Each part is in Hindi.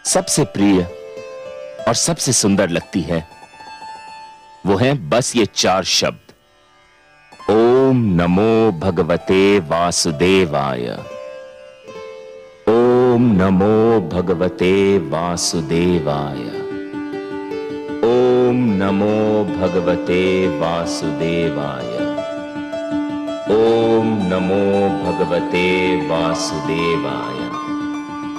सबसे प्रिय और सबसे सुंदर लगती है, वो हैं बस ये 4 शब्द। ओम नमो भगवते वासुदेवाय। ओम नमो भगवते वासुदेवाय। ओम नमो भगवते वासुदेवाय। ओम नमो भगवते वासुदेवाय।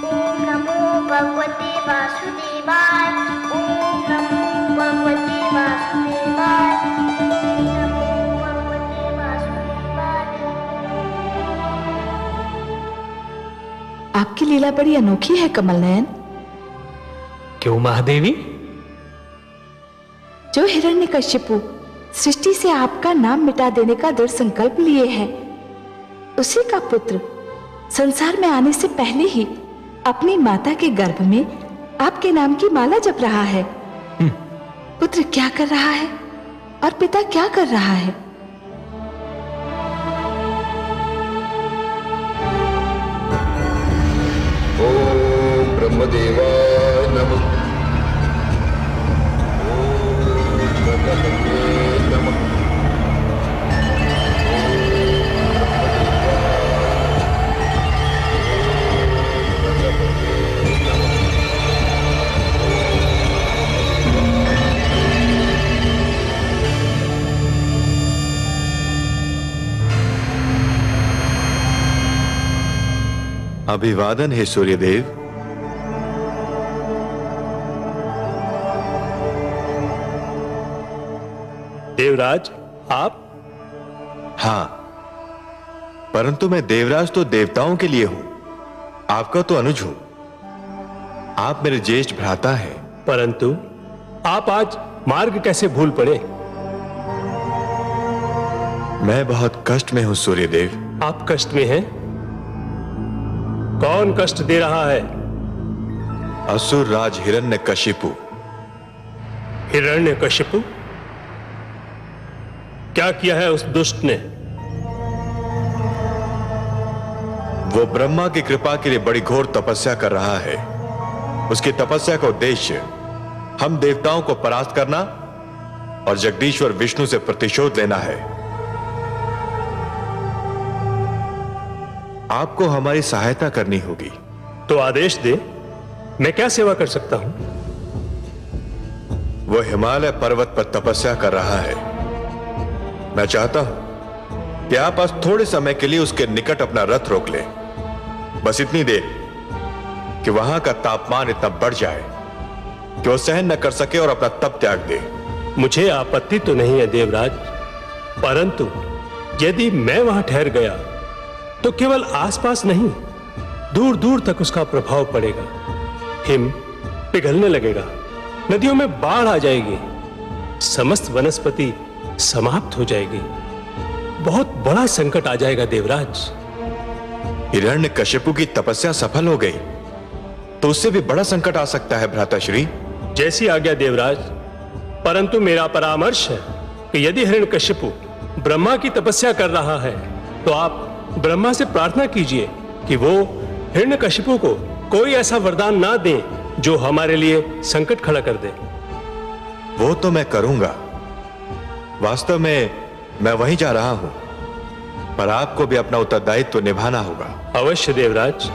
ओम नमो भगवते वासुदेवाय। ओम नमो भगवते वासुदेवाय। ओम नमो भगवते वासुदेवाय। आपकी लीला बड़ी अनोखी है कमल नयन। क्यों महादेवी? जो हिरण्यकशिपु सृष्टि से आपका नाम मिटा देने का दृढ़ संकल्प लिए है, उसी का पुत्र संसार में आने से पहले ही अपनी माता के गर्भ में आपके नाम की माला जप रहा है। पुत्र क्या कर रहा है और पिता क्या कर रहा है? ओम ब्रह्मदेवाय नमः। ओम गणपतये नमः। अभिवादन है सूर्यदेव। देवराज आप? हां, परंतु मैं देवराज तो देवताओं के लिए हूं, आपका तो अनुज हूं। आप मेरे ज्येष्ठ भ्राता हैं। परंतु आप आज मार्ग कैसे भूल पड़े? मैं बहुत कष्ट में हूं सूर्यदेव। आप कष्ट में हैं? कौन कष्ट दे रहा है? असुर राज हिरण्यकशिपु। हिरण्यकशिपु? क्या किया है उस दुष्ट ने? वो ब्रह्मा की कृपा के लिए बड़ी घोर तपस्या कर रहा है। उसकी तपस्या का उद्देश्य हम देवताओं को परास्त करना और जगदीश्वर विष्णु से प्रतिशोध लेना है। आपको हमारी सहायता करनी होगी। तो आदेश दे, मैं क्या सेवा कर सकता हूं? वो हिमालय पर्वत पर तपस्या कर रहा है। मैं चाहता हूं कि आप आज थोड़े समय के लिए उसके निकट अपना रथ रोक लें, बस इतनी देर कि वहां का तापमान इतना बढ़ जाए कि वो सहन न कर सके और अपना तप त्याग दे। मुझे आपत्ति तो नहीं है देवराज, परंतु यदि मैं वहां ठहर गया तो केवल आसपास नहीं, दूर दूर तक उसका प्रभाव पड़ेगा। हिम पिघलने लगेगा, नदियों में बाढ़ आ जाएगी, समस्त वनस्पति समाप्त हो जाएगी। बहुत बड़ा संकट आ जाएगा देवराज। हिरण्यकशिपु की तपस्या सफल हो गई तो उससे भी बड़ा संकट आ सकता है भ्राताश्री। जैसी आज्ञा देवराज, परंतु मेरा परामर्श है कि यदि हिरण्यकशिपु ब्रह्मा की तपस्या कर रहा है तो आप ब्रह्मा से प्रार्थना कीजिए कि वो हिरण्यकशिपु को कोई ऐसा वरदान ना दे जो हमारे लिए संकट खड़ा कर दे। वो तो मैं करूंगा। वास्तव में मैं वहीं जा रहा हूं, पर आपको भी अपना उत्तरदायित्व निभाना होगा। अवश्य देवराज,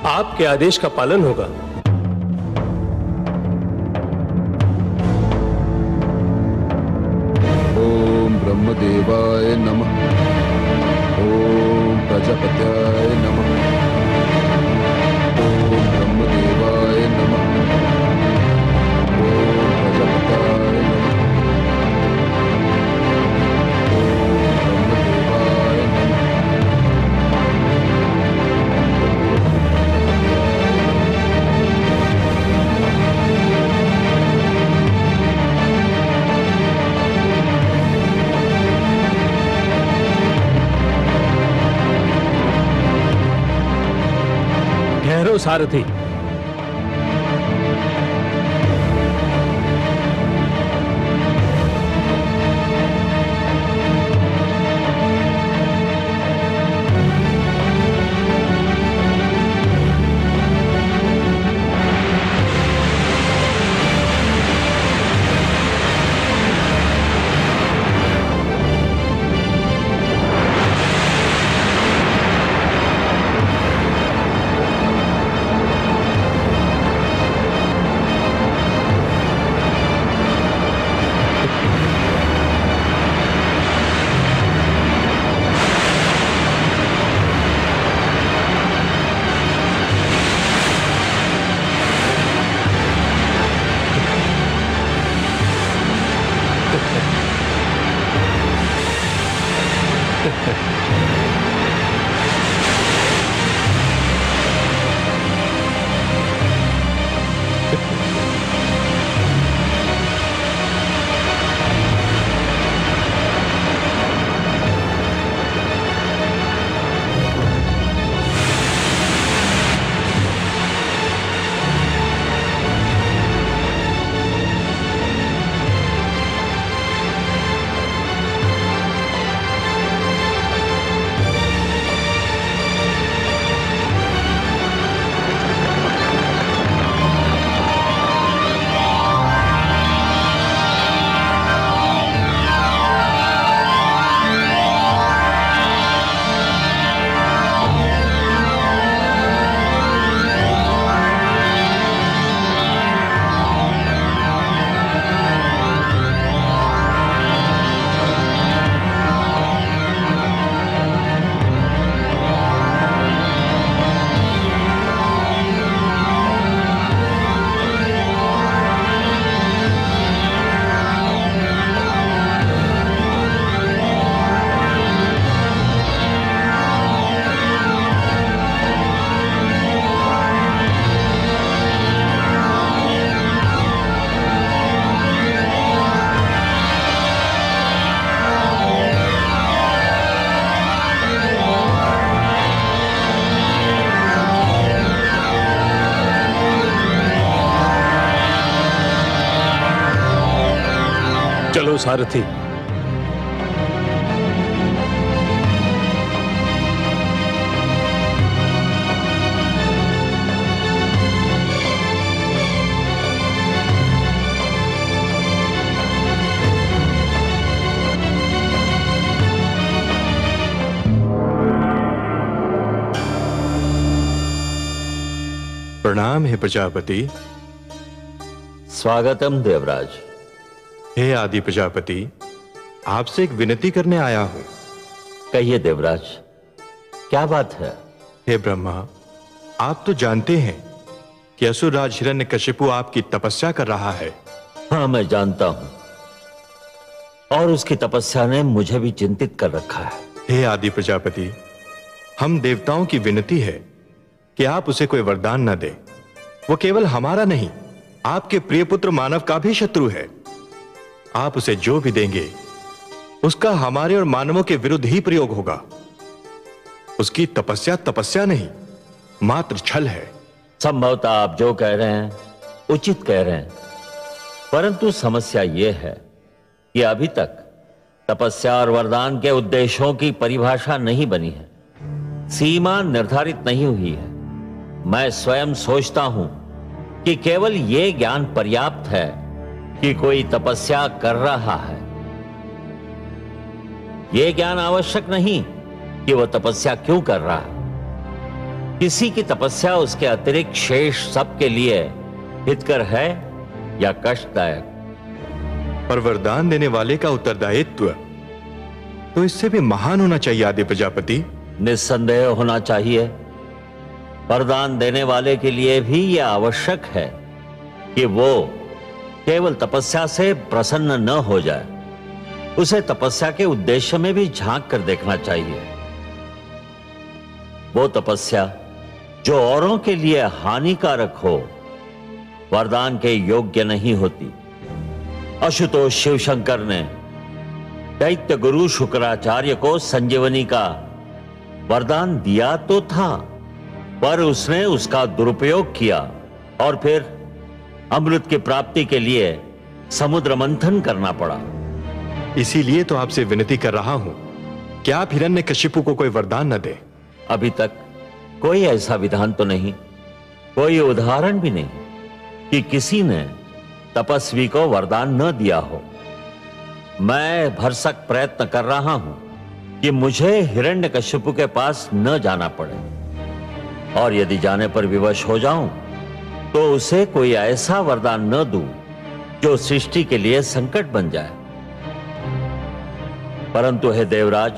आपके आदेश का पालन होगा। ओम ब्रह्मदेवाय नमः। ओम प्रजापत्याय नमः। ओम ब्रह्मदेवाय नमः। ओम प्रजापत्याय नमः। ओम ब्रह्मदेवाय नमः। ठहरो सारथी। चलो सारथी। प्रणाम हे प्रजापति। स्वागतम देवराज। हे आदि प्रजापति, आपसे एक विनती करने आया हूं। कहिए देवराज, क्या बात है? हे ब्रह्मा, आप तो जानते हैं कि असुरराज हिरण्यकशिपु आपकी तपस्या कर रहा है। हाँ, मैं जानता हूं और उसकी तपस्या ने मुझे भी चिंतित कर रखा है। हे आदि प्रजापति, हम देवताओं की विनती है कि आप उसे कोई वरदान न दे। वो केवल हमारा नहीं, आपके प्रिय पुत्र मानव का भी शत्रु है। आप उसे जो भी देंगे उसका हमारे और मानवों के विरुद्ध ही प्रयोग होगा। उसकी तपस्या तपस्या नहीं, मात्र छल है। संभवतः आप जो कह रहे हैं उचित कह रहे हैं, परंतु समस्या यह है कि अभी तक तपस्या और वरदान के उद्देश्यों की परिभाषा नहीं बनी है, सीमा निर्धारित नहीं हुई है। मैं स्वयं सोचता हूं कि केवल यह ज्ञान पर्याप्त है कि कोई तपस्या कर रहा है। यह ज्ञान आवश्यक नहीं कि वह तपस्या क्यों कर रहा है। किसी की तपस्या उसके अतिरिक्त शेष सबके लिए हितकर है या कष्टदायक। पर वरदान देने वाले का उत्तरदायित्व तो इससे भी महान होना चाहिए आदि प्रजापति। निस्संदेह होना चाहिए। वरदान देने वाले के लिए भी यह आवश्यक है कि वो केवल तपस्या से प्रसन्न न हो जाए, उसे तपस्या के उद्देश्य में भी झांक कर देखना चाहिए। वो तपस्या जो औरों के लिए हानिकारक हो, वरदान के योग्य नहीं होती। आशुतोष शिवशंकर ने दैत्य गुरु शुक्राचार्य को संजीवनी का वरदान दिया तो था, पर उसने उसका दुरुपयोग किया और फिर अमृत की प्राप्ति के लिए समुद्र मंथन करना पड़ा। इसीलिए तो आपसे विनती कर रहा हूं कि आप हिरण्यकशिपु को कोई वरदान न दे। अभी तक कोई ऐसा विधान तो नहीं, कोई उदाहरण भी नहीं कि किसी ने तपस्वी को वरदान न दिया हो। मैं भरसक प्रयत्न कर रहा हूं कि मुझे हिरण्यकशिपु के पास न जाना पड़े, और यदि जाने पर विवश हो जाऊं तो उसे कोई ऐसा वरदान न दूं जो सृष्टि के लिए संकट बन जाए। परंतु हे देवराज,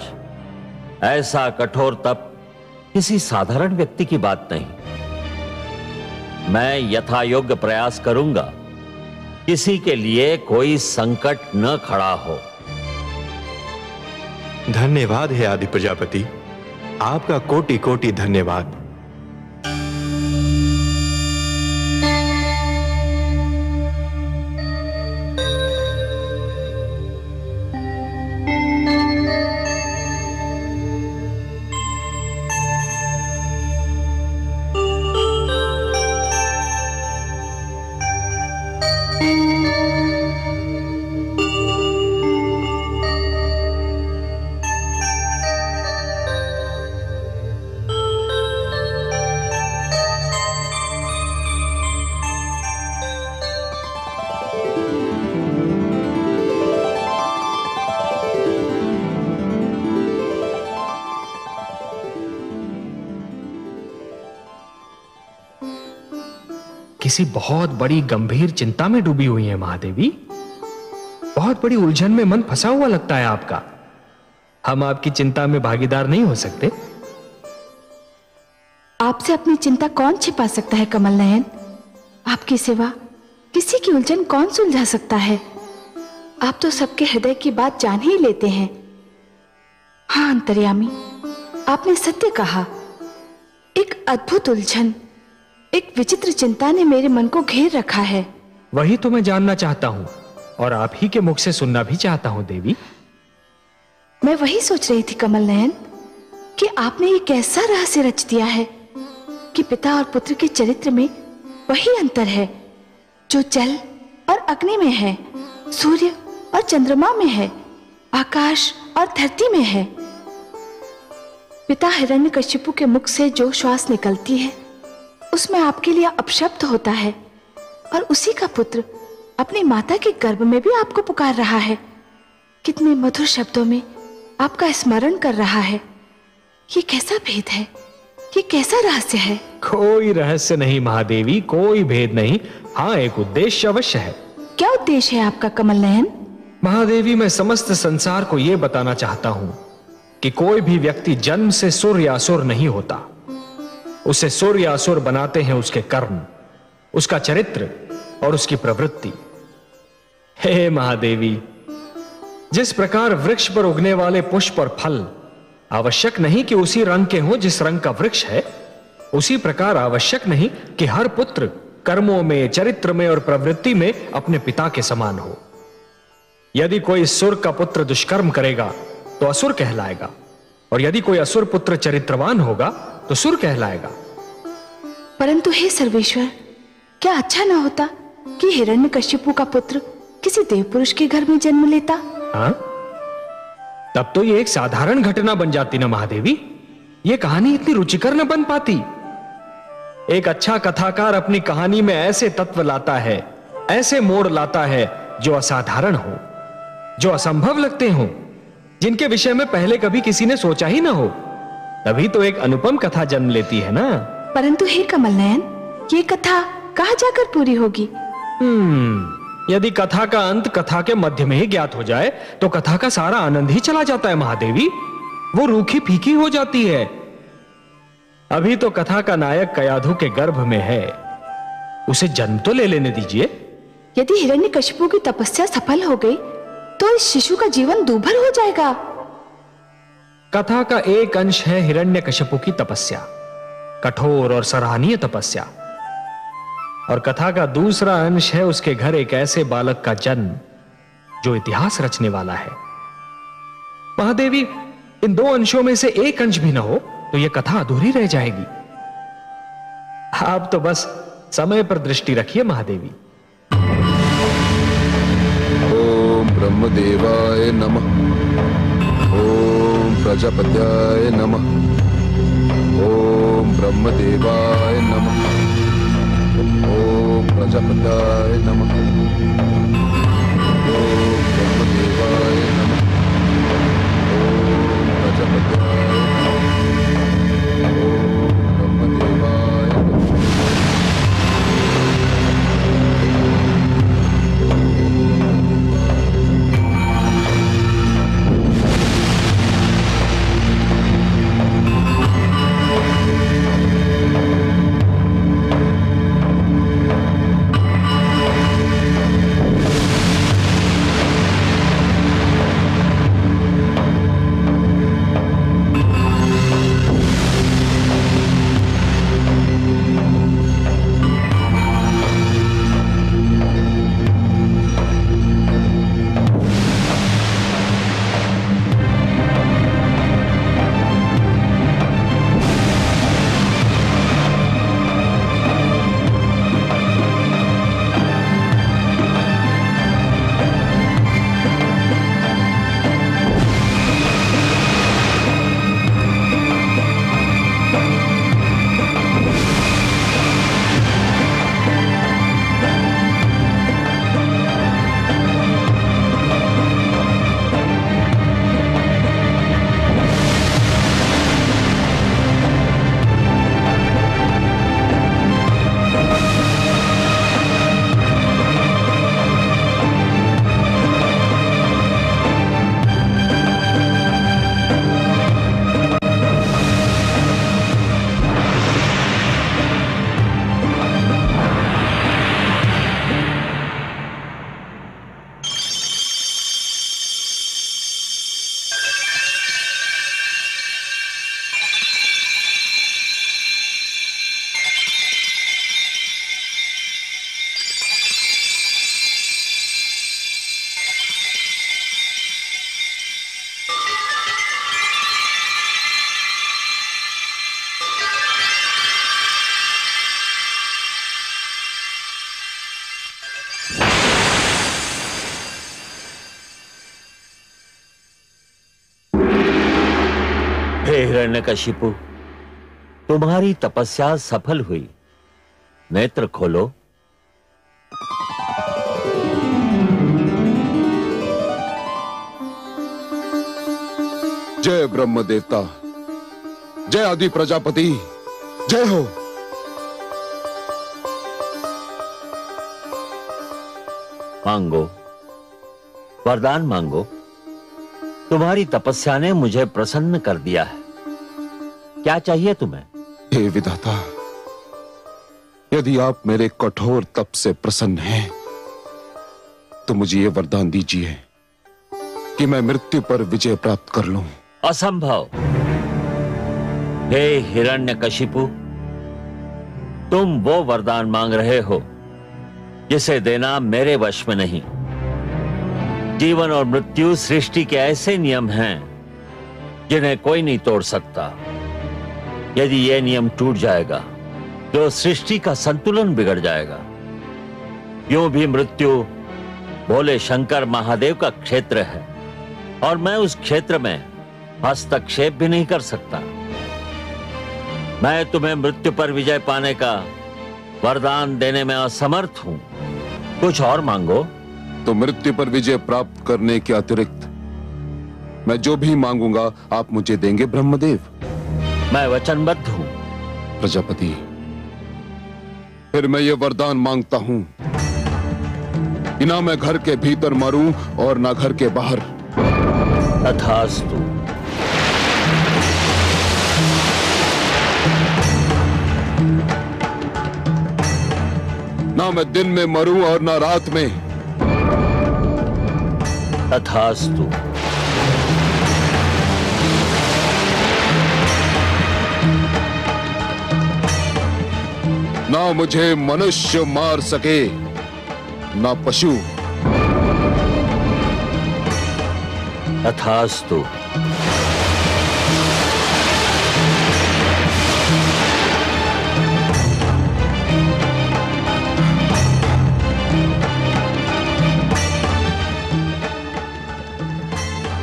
ऐसा कठोर तप किसी साधारण व्यक्ति की बात नहीं। मैं यथायोग्य प्रयास करूंगा, किसी के लिए कोई संकट न खड़ा हो। धन्यवाद हे आदि प्रजापति, आपका कोटि कोटि धन्यवाद। किसी बहुत बड़ी गंभीर चिंता में डूबी हुई है महादेवी। बहुत बड़ी उलझन में मन फंसा हुआ लगता है आपका। हम आपकी चिंता में भागीदार नहीं हो सकते। आपसे अपनी चिंता कौन छिपा सकता है कमल नयन? आपकी सिवा किसी की उलझन कौन सुलझा सकता है? आप तो सबके हृदय की बात जान ही लेते हैं। हाँ अंतर्यामी, आपने सत्य कहा। एक अद्भुत उलझन, एक विचित्र चिंता ने मेरे मन को घेर रखा है। वही तो मैं जानना चाहता हूं और आप ही के मुख से सुनना भी चाहता हूं देवी। मैं वही सोच रही थी कमल नयन कि आपने ये कैसा रहस्य रच दिया है कि पिता और पुत्र के चरित्र में वही अंतर है जो जल और अग्नि में है, सूर्य और चंद्रमा में है, आकाश और धरती में है। पिता हिरण्यकशिपु के मुख से जो श्वास निकलती है उसमें आपके लिए अपशब्द होता है, और उसी का पुत्र अपनी माता के गर्भ में भी आपको पुकार रहा है। कितने मधुर शब्दों में आपका स्मरण कर रहा है। ये कैसा भेद है, ये कैसा रहस्य है? कोई रहस्य नहीं महादेवी, कोई भेद नहीं। हाँ, एक उद्देश्य अवश्य है। क्या उद्देश्य है आपका कमल नयन? महादेवी, मैं समस्त संसार को यह बताना चाहता हूं कि कोई भी व्यक्ति जन्म से सुर या असुर नहीं होता। उसे सुर या असुर बनाते हैं उसके कर्म, उसका चरित्र और उसकी प्रवृत्ति। हे महादेवी, जिस प्रकार वृक्ष पर उगने वाले पुष्प और फल आवश्यक नहीं कि उसी रंग के हों जिस रंग का वृक्ष है, उसी प्रकार आवश्यक नहीं कि हर पुत्र कर्मों में, चरित्र में और प्रवृत्ति में अपने पिता के समान हो। यदि कोई सुर का पुत्र दुष्कर्म करेगा तो असुर कहलाएगा, और यदि कोई असुर पुत्र चरित्रवान होगा तो सुर कहलाएगा। परंतु हे सर्वेश्वर, क्या अच्छा ना होता कि हिरण्यकशिपु का पुत्र किसी देव पुरुष के घर में जन्म लेता? हाँ? तब तो ये एक साधारण घटना बन जाती ना महादेवी। ये कहानी इतनी रुचिकर न बन पाती। एक अच्छा कथाकार अपनी कहानी में ऐसे तत्व लाता है, ऐसे मोड़ लाता है जो असाधारण हो, जो असंभव लगते हो, जिनके विषय में पहले कभी किसी ने सोचा ही ना हो। तभी तो एक अनुपम कथा जन्म लेती है ना। परंतु हे कमल नयन, ये कथा कहां जाकर पूरी होगी? यदि कथा का अंत कथा के मध्य में ही ज्ञात हो जाए तो कथा का सारा आनंद ही चला जाता है महादेवी। वो रूखी फीकी हो जाती है। अभी तो कथा का नायक कयाधु के गर्भ में है, उसे जन्म तो ले लेने दीजिए। यदि हिरण्यकशिपु की तपस्या सफल हो गई तो इस शिशु का जीवन दूभर हो जाएगा। कथा का एक अंश है हिरण्यकशिपु की तपस्या, कठोर और सराहनीय तपस्या, और कथा का दूसरा अंश है उसके घर एक ऐसे बालक का जन्म जो इतिहास रचने वाला है। महादेवी, इन दो अंशों में से एक अंश भी ना हो तो यह कथा अधूरी रह जाएगी। आप तो बस समय पर दृष्टि रखिए महादेवी। ओम ब्रह्मदेवाय नमः। ओम प्रजापत्याय नमः। ओम ब्रह्मदेवाय नमः। ओम प्रजापत्याय नमः। ओम ब्रह्मदेवाय नमः। ओम प्रजापत्याय नमः। ओम ब्रह्मदेवाय नमः। हिरण्यकशिपु, तुम्हारी तपस्या सफल हुई। नेत्र खोलो। जय ब्रह्म देवता, जय आदि प्रजापति, जय हो। मांगो, वरदान मांगो। तुम्हारी तपस्या ने मुझे प्रसन्न कर दिया है। क्या चाहिए तुम्हें? हे विधाता, यदि आप मेरे कठोर तप से प्रसन्न हैं, तो मुझे ये वरदान दीजिए कि मैं मृत्यु पर विजय प्राप्त कर लूं। असंभव। हे हिरण्यकशिपु, तुम वो वरदान मांग रहे हो जिसे देना मेरे वश में नहीं। जीवन और मृत्यु सृष्टि के ऐसे नियम हैं जिन्हें कोई नहीं तोड़ सकता। यदि यह नियम टूट जाएगा तो सृष्टि का संतुलन बिगड़ जाएगा। यूं भी मृत्यु भोले शंकर महादेव का क्षेत्र है और मैं उस क्षेत्र में हस्तक्षेप भी नहीं कर सकता। मैं तुम्हें मृत्यु पर विजय पाने का वरदान देने में असमर्थ हूं। कुछ और मांगो। तो मृत्यु पर विजय प्राप्त करने के अतिरिक्त मैं जो भी मांगूंगा आप मुझे देंगे ब्रह्मदेव? मैं वचनबद्ध हूं। प्रजापति, फिर मैं ये वरदान मांगता हूं कि ना मैं घर के भीतर मरूं और ना घर के बाहर। तथास्तु। ना मैं दिन में मरूं और ना रात में। तथास्तु। ना मुझे मनुष्य मार सके ना पशु। तथास्तु।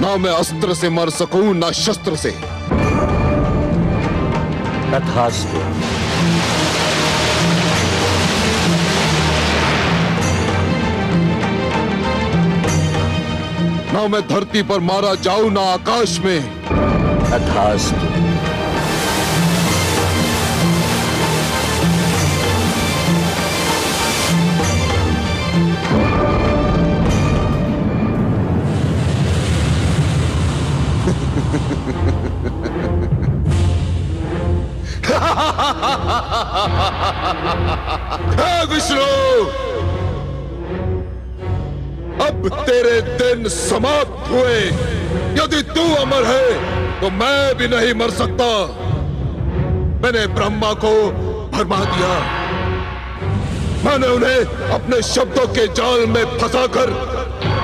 ना मैं अस्त्र से मर सकूं ना शस्त्र से। तथास्तु। ना मैं धरती पर मारा जाऊं ना आकाश में। तथास्तु। विष्णु, अब तेरे दिन समाप्त हुए। यदि तू अमर है तो मैं भी नहीं मर सकता। मैंने ब्रह्मा को भरमा दिया। मैंने उन्हें अपने शब्दों के जाल में फंसाकर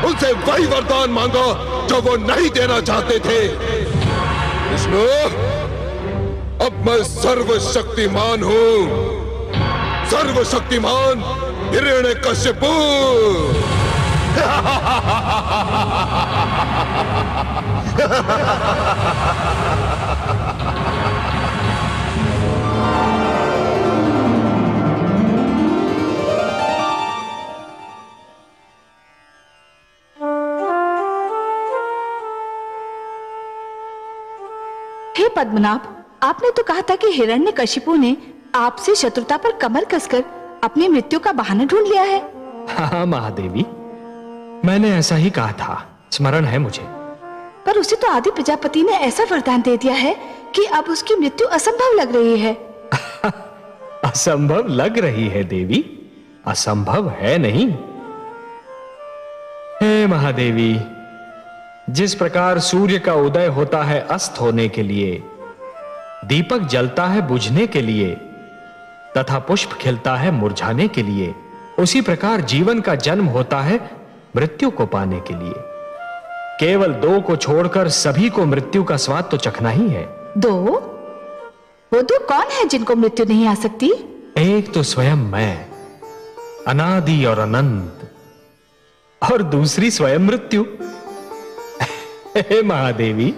उनसे वही वरदान मांगा जो वो नहीं देना चाहते थे। विष्णु, अब मैं सर्वशक्तिमान हूं। सर्वशक्तिमान हिरण्यकशिपु। हे पद्मनाभ, आपने तो कहा था कि हिरण्यकशिपु ने आपसे शत्रुता पर कमर कसकर अपनी मृत्यु का बहाना ढूंढ लिया है। हाँ महादेवी, मैंने ऐसा ही कहा था, स्मरण है मुझे। पर उसे तो आदि प्रजापति ने ऐसा वरदान दे दिया है कि अब उसकी मृत्यु असंभव लग रही है। असंभव लग रही है देवी, असंभव है नहीं। हे महादेवी, जिस प्रकार सूर्य का उदय होता है अस्त होने के लिए, दीपक जलता है बुझने के लिए तथा पुष्प खिलता है मुरझाने के लिए, उसी प्रकार जीवन का जन्म होता है मृत्यु को पाने के लिए। केवल दो को छोड़कर सभी को मृत्यु का स्वाद तो चखना ही है। दो? वो दो कौन है जिनको मृत्यु नहीं आ सकती? एक तो स्वयं मैं, अनादि और अनंत, और दूसरी स्वयं मृत्यु। हे महादेवी,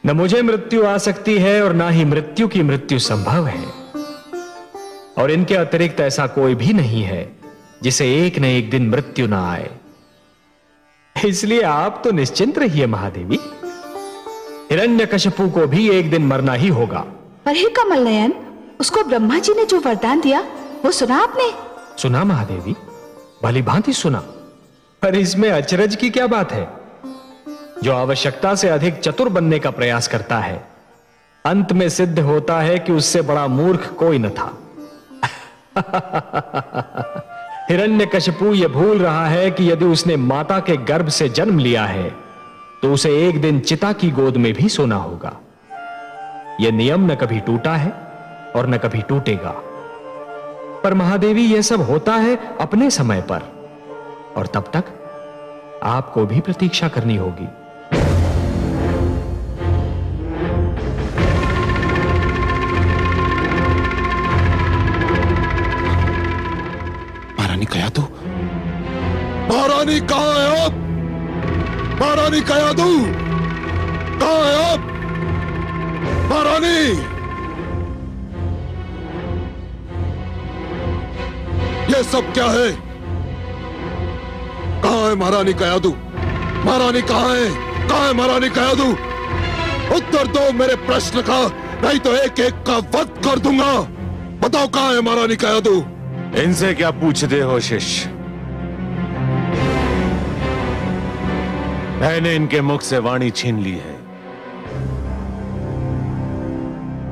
न मुझे मृत्यु आ सकती है और ना ही मृत्यु की मृत्यु संभव है, और इनके अतिरिक्त ऐसा कोई भी नहीं है जिसे एक न एक दिन मृत्यु ना आए। इसलिए आप तो निश्चिंत रहिए महादेवी, हिरण्यकशिपु को भी एक दिन मरना ही होगा। पर हे कमल नयन, उसको ब्रह्मा जी ने जो वरदान दिया वो सुना आपने? सुना महादेवी, भली भांति सुना, पर इसमें अचरज की क्या बात है? जो आवश्यकता से अधिक चतुर बनने का प्रयास करता है, अंत में सिद्ध होता है कि उससे बड़ा मूर्ख कोई न था। हिरण्यकशिपु यह भूल रहा है कि यदि उसने माता के गर्भ से जन्म लिया है तो उसे एक दिन चिता की गोद में भी सोना होगा। यह नियम न कभी टूटा है और न कभी टूटेगा। पर महादेवी, यह सब होता है अपने समय पर, और तब तक आपको भी प्रतीक्षा करनी होगी। महारानी कयादू, महारानी कहां है आप? महारानी कयादू कहां है आप? महारानी, ये सब क्या है? कहां है महारानी कयादू? महारानी कहां है? कहां है महारानी कयादू? उत्तर दो मेरे प्रश्न का, नहीं तो एक एक का वध कर दूंगा। बताओ कहां है महारानी कयादू? इनसे क्या पूछते हो शिष्य? मैंने इनके मुख से वाणी छीन ली है।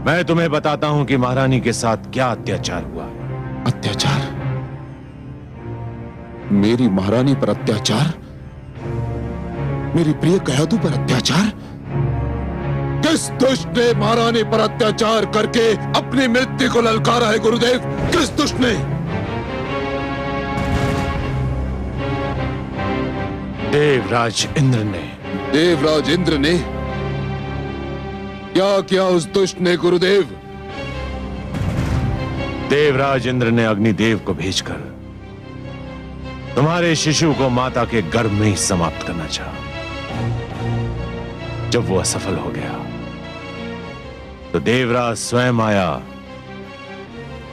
मैं तुम्हें बताता हूं कि महारानी के साथ क्या अत्याचार हुआ। अत्याचार? मेरी महारानी पर अत्याचार? मेरी प्रिय कयादू पर अत्याचार? किस दुष्ट ने महारानी पर अत्याचार करके अपनी मृत्यु को ललकारा है गुरुदेव? किस दुष्ट ने? देवराज इंद्र ने। देवराज इंद्र ने? क्या किया उस दुष्ट ने गुरुदेव? देवराज इंद्र ने अग्निदेव को भेजकर तुम्हारे शिशु को माता के गर्भ में ही समाप्त करना चाहा। जब वो असफल हो गया तो देवराज स्वयं आया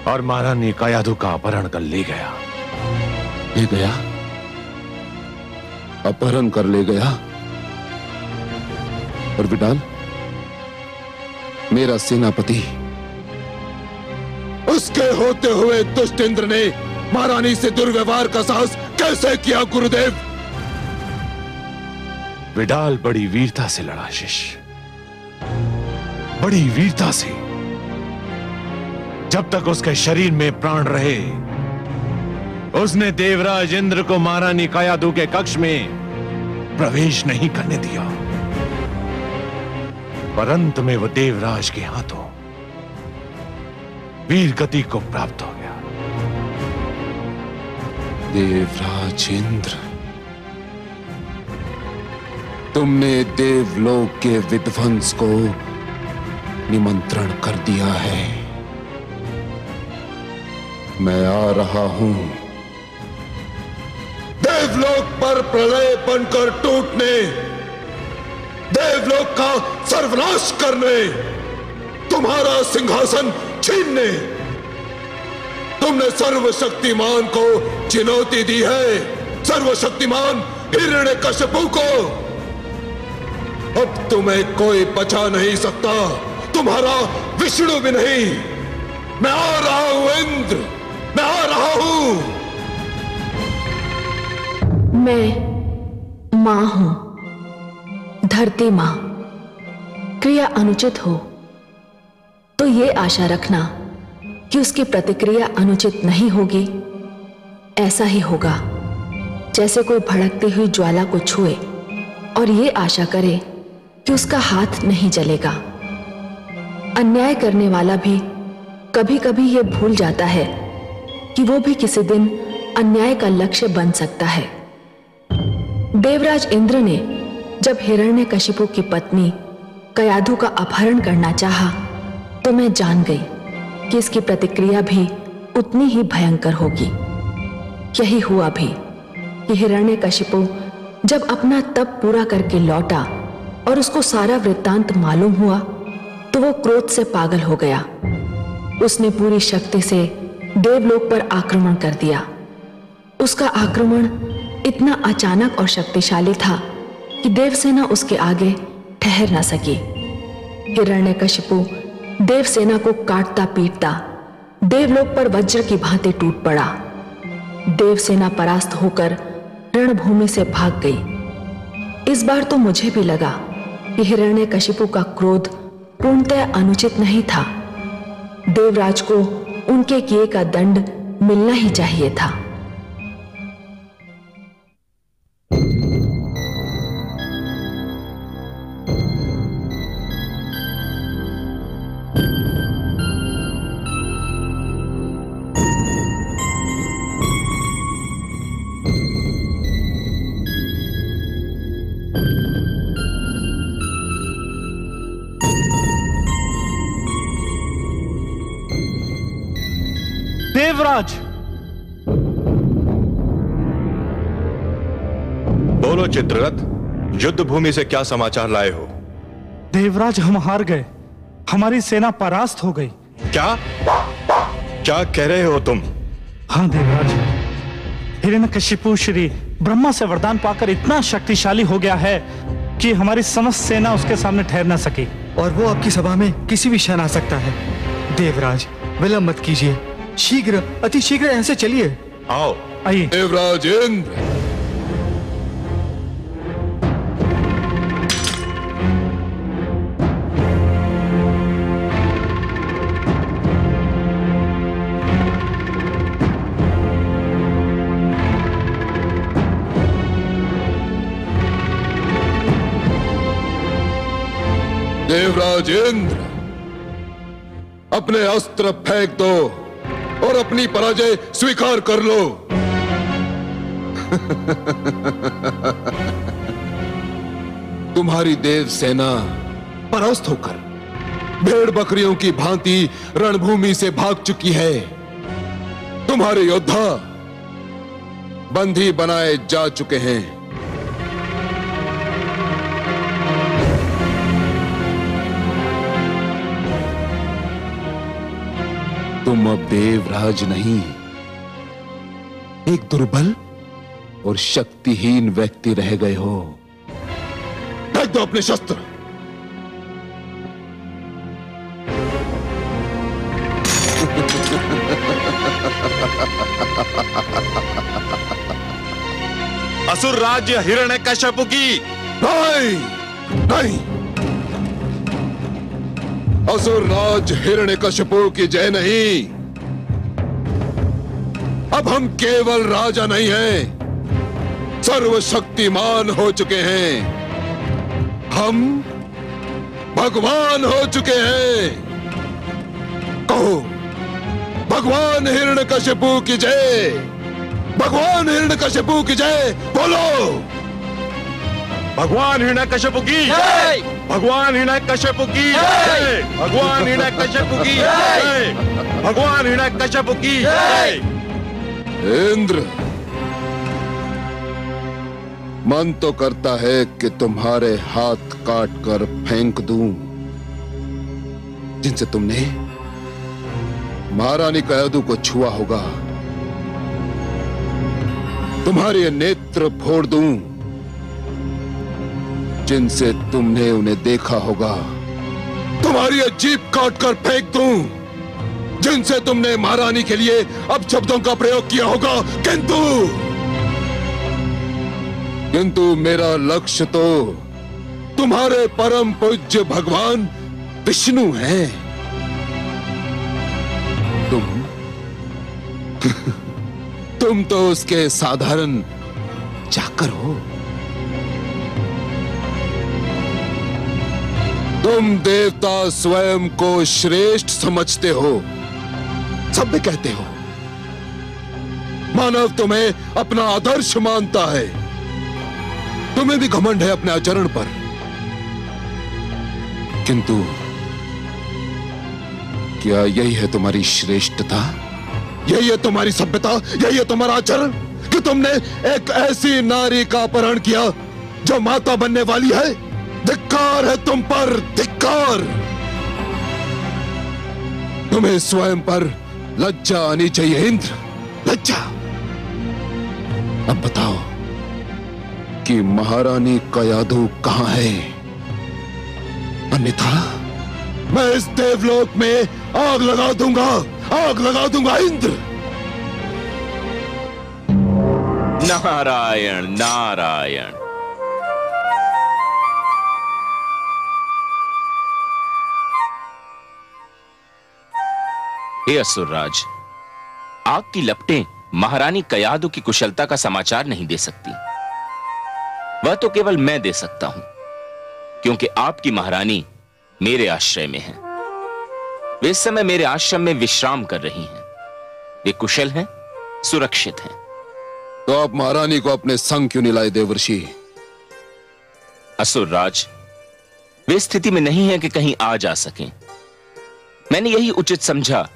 और महारानी कयादू का अपहरण कर ले गया। ले गया? अपहरण कर ले गया? और विडाल, मेरा सेनापति, उसके होते हुए दुष्ट इंद्र ने महारानी से दुर्व्यवहार का साहस कैसे किया गुरुदेव? विडाल बड़ी वीरता से लड़ा शिष्य, बड़ी वीरता से। जब तक उसके शरीर में प्राण रहे उसने देवराज इंद्र को महारानी कयादू के कक्ष में प्रवेश नहीं करने दिया। परंतु में वह देवराज के हाथों वीर गति को प्राप्त हो गया। देवराज इंद्र, तुमने देवलोक के विध्वंस को निमंत्रण कर दिया है। मैं आ रहा हूं देवलोक पर प्रलय बनकर टूटने, देवलोक का सर्वनाश करने, तुम्हारा सिंहासन छीनने। तुमने सर्वशक्तिमान को चुनौती दी है, सर्वशक्तिमान हिरण्यकशिपु को। अब तुम्हें कोई बचा नहीं सकता, तुम्हारा विष्णु भी नहीं। मैं आ रहा हूं इंद्र, मैं आ रहा हूं। मैं मां हूं, धरती मां। क्रिया अनुचित हो तो ये आशा रखना कि उसकी प्रतिक्रिया अनुचित नहीं होगी। ऐसा ही होगा जैसे कोई भड़कती हुई ज्वाला को छुए और ये आशा करे कि उसका हाथ नहीं जलेगा। अन्याय करने वाला भी कभी कभी ये भूल जाता है कि वो भी किसी दिन अन्याय का लक्ष्य बन सकता है। देवराज इंद्र ने जब हिरण्यकशिपु की पत्नी कयादू का अपहरण करना चाहा तो मैं जान गई कि इसकी प्रतिक्रिया भी उतनी ही भयंकर होगी। यही हुआ भी कि हिरण्यकशिपु जब अपना तप पूरा करके लौटा और उसको सारा वृत्तांत मालूम हुआ तो वो क्रोध से पागल हो गया। उसने पूरी शक्ति से देवलोक पर आक्रमण कर दिया। उसका आक्रमण इतना अचानक और शक्तिशाली था कि देवसेना उसके आगे ठहर न सकी। हिरण्यकशिपु देवसेना को काटता पीटता देवलोक पर वज्र की भांति टूट पड़ा। देवसेना परास्त होकर रणभूमि से भाग गई। इस बार तो मुझे भी लगा कि हिरण्यकशिपु का क्रोध पूर्णतः अनुचित नहीं था। देवराज को उनके किए का दंड मिलना ही चाहिए था। देवराज, बोलो चित्ररथ, युद्ध भूमि से क्या समाचार लाए हो? देवराज, हम हार गए। हमारी सेना परास्त हो गई। क्या क्या कह रहे हो तुम? हाँ देवराज, हिरण्यकशिपु श्री ब्रह्मा से वरदान पाकर इतना शक्तिशाली हो गया है कि हमारी समस्त सेना उसके सामने ठहर न सकी। और वो आपकी सभा में किसी भी क्षण आ सकता है। देवराज, विलंब मत कीजिए, शीघ्र, अति शीघ्र यहाँ से चलिए। आओ। आइए। देवराज इंद्र, देवराज इंद्र, अपने अस्त्र फेंक दो और अपनी पराजय स्वीकार कर लो। तुम्हारी देव सेना परास्त होकर भेड़ बकरियों की भांति रणभूमि से भाग चुकी है। तुम्हारे योद्धा बंदी बनाए जा चुके हैं। तुम अब देवराज नहीं, एक दुर्बल और शक्तिहीन व्यक्ति रह गए हो। फेंक दो अपने शस्त्र। असुर राज्य हिरण्यकशिपु की नहीं, नहीं, असुर राज हिरण्यकशिपु की जय नहीं। अब हम केवल राजा नहीं हैं, सर्वशक्तिमान हो चुके हैं। हम भगवान हो चुके हैं। कहो, भगवान हिरण्यकशिपु की जय, भगवान हिरण्यकशिपु की जय। बोलो, भगवान हिरण्यकशिपु की जय, भगवान हिरण्यकशिपु की जय, भगवान हिरण्यकशिपु की जय, भगवान हिरण्यकशिपु की जय। इंद्र, मन तो करता है कि तुम्हारे हाथ काट कर फेंक दूं, जिनसे तुमने महारानी कयादु को छुआ होगा। तुम्हारे नेत्र फोड़ दूं, जिनसे तुमने उन्हें देखा होगा। तुम्हारी जीभ काट कर फेंक दूं, जिनसे तुमने महारानी के लिए अब शब्दों का प्रयोग किया होगा। किंतु मेरा लक्ष्य तो तुम्हारे परम पूज्य भगवान विष्णु हैं। तुम तो उसके साधारण चाकर हो। तुम देवता स्वयं को श्रेष्ठ समझते हो, सब भी कहते हो। मानव तुम्हें अपना आदर्श मानता है। तुम्हें भी घमंड है अपने आचरण पर। किंतु क्या यही है तुम्हारी श्रेष्ठता? यही है तुम्हारी सभ्यता? यही है तुम्हारा आचरण कि तुमने एक ऐसी नारी का अपहरण किया जो माता बनने वाली है? धिक्कार है तुम पर, धिक्कार। तुम्हें स्वयं पर लज्जा आनी चाहिए इंद्र, लज्जा। अब बताओ कि महारानी कयाधु कहां है? अन्यथा मैं इस देवलोक में आग लगा दूंगा, आग लगा दूंगा इंद्र। नारायण नारायण। हे असुरराज, आग की लपटें महारानी कयाधु की कुशलता का समाचार नहीं दे सकती। वह तो केवल मैं दे सकता हूं, क्योंकि आपकी महारानी मेरे आश्रय में है। वे इस समय मेरे आश्रम में विश्राम कर रही हैं। वे कुशल हैं, सुरक्षित हैं। तो आप महारानी को अपने संग क्यों नहीं लाए देवर्षि? असुरराज, वे स्थिति में नहीं है कि कहीं आ जा सकें। मैंने यही उचित समझा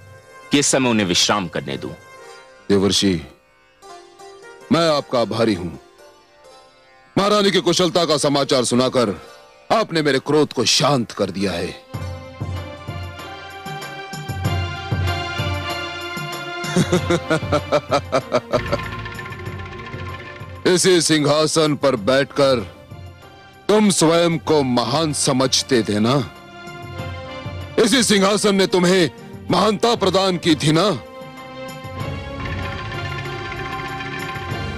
कि इस समय उन्हें विश्राम करने दूं। देवर्षि, मैं आपका आभारी हूं। महारानी की कुशलता का समाचार सुनाकर आपने मेरे क्रोध को शांत कर दिया है। इसी सिंहासन पर बैठकर तुम स्वयं को महान समझते थे ना? इसी सिंहासन ने तुम्हें महानता प्रदान की थी ना?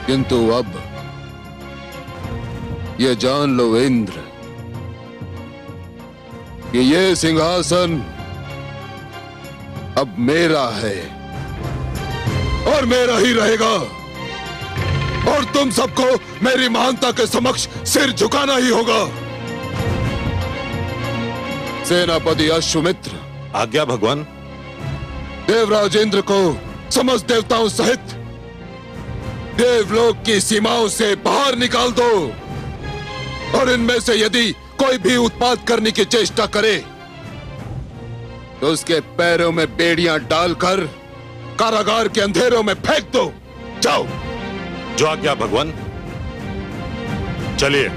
किंतु अब ये जान लो इंद्र कि ये सिंहासन अब मेरा है और मेरा ही रहेगा, और तुम सबको मेरी महानता के समक्ष सिर झुकाना ही होगा। सेनापति अश्वमित्र। आज्ञा भगवान। देवराज इंद्र को समस्त देवताओं सहित देवलोक की सीमाओं से बाहर निकाल दो, और इनमें से यदि कोई भी उत्पात करने की चेष्टा करे तो उसके पैरों में बेड़ियां डालकर कारागार के अंधेरों में फेंक दो। जाओ। जो आज्ञा भगवान। चलिए।